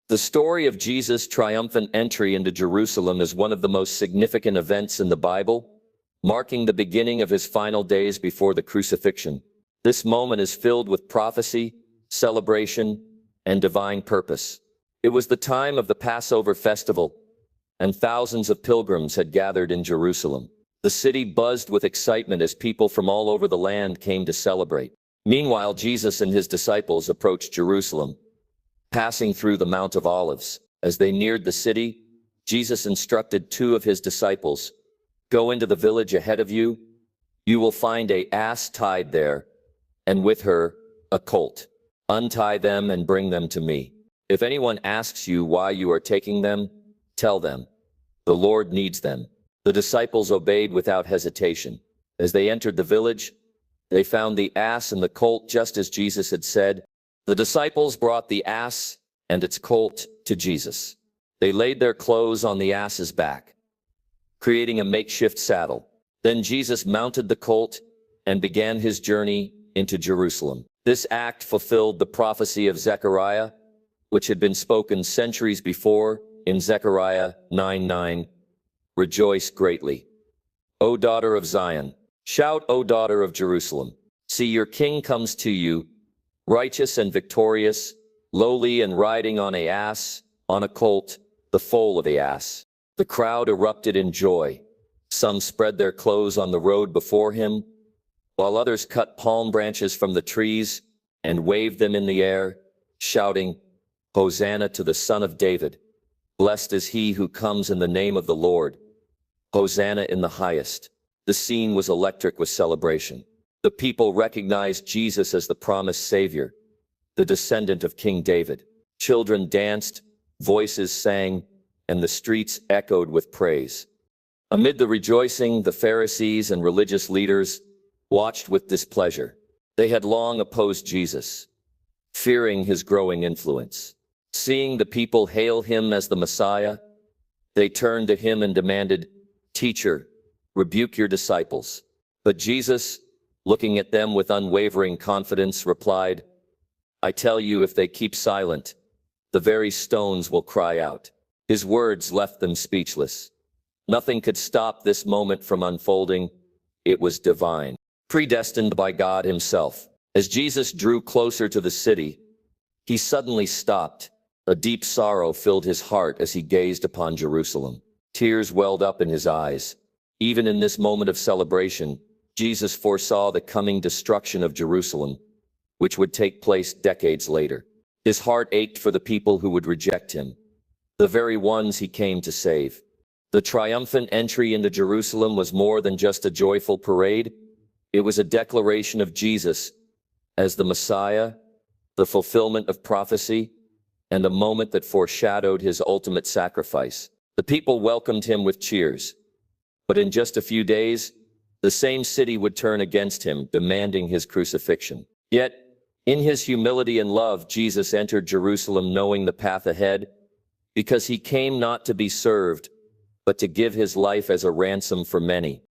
The story of Jesus' triumphant entry into Jerusalem is one of the most significant events in the Bible, marking the beginning of his final days before the crucifixion. This moment is filled with prophecy, celebration, and divine purpose. It was the time of the Passover festival, and thousands of pilgrims had gathered in Jerusalem. The city buzzed with excitement as people from all over the land came to celebrate. Meanwhile, Jesus and his disciples approached Jerusalem, passing through the Mount of Olives. As they neared the city, Jesus instructed two of his disciples, "Go into the village ahead of you. You will find an ass tied there, and with her a colt. Untie them and bring them to me. If anyone asks you why you are taking them, tell them, the Lord needs them." The disciples obeyed without hesitation. As they entered the village, they found the ass and the colt just as Jesus had said. The disciples brought the ass and its colt to Jesus. They laid their clothes on the ass's back, creating a makeshift saddle. Then Jesus mounted the colt and began his journey into Jerusalem. This act fulfilled the prophecy of Zechariah, which had been spoken centuries before in Zechariah 9:9. "Rejoice greatly, O daughter of Zion. Shout, O daughter of Jerusalem. See, your king comes to you, righteous and victorious, lowly and riding on an ass, on a colt, the foal of the ass." The crowd erupted in joy. Some spread their clothes on the road before him, while others cut palm branches from the trees and waved them in the air, shouting, "Hosanna to the Son of David. Blessed is he who comes in the name of the Lord. Hosanna in the highest." The scene was electric with celebration. The people recognized Jesus as the promised Savior, the descendant of King David. Children danced, voices sang, and the streets echoed with praise. Amid the rejoicing, the Pharisees and religious leaders watched with displeasure. They had long opposed Jesus, fearing his growing influence. Seeing the people hail him as the Messiah, they turned to him and demanded, "Teacher, rebuke your disciples." But Jesus, looking at them with unwavering confidence, replied, "I tell you, if they keep silent, the very stones will cry out." His words left them speechless. Nothing could stop this moment from unfolding. It was divine, predestined by God himself. As Jesus drew closer to the city, he suddenly stopped. A deep sorrow filled his heart as he gazed upon Jerusalem. Tears welled up in his eyes. Even in this moment of celebration, Jesus foresaw the coming destruction of Jerusalem, which would take place decades later. His heart ached for the people who would reject him, the very ones he came to save. The triumphant entry into Jerusalem was more than just a joyful parade. It was a declaration of Jesus as the Messiah, the fulfillment of prophecy, and a moment that foreshadowed his ultimate sacrifice. The people welcomed him with cheers. But in just a few days, the same city would turn against him, demanding his crucifixion. Yet, in his humility and love, Jesus entered Jerusalem knowing the path ahead, because he came not to be served, but to give his life as a ransom for many.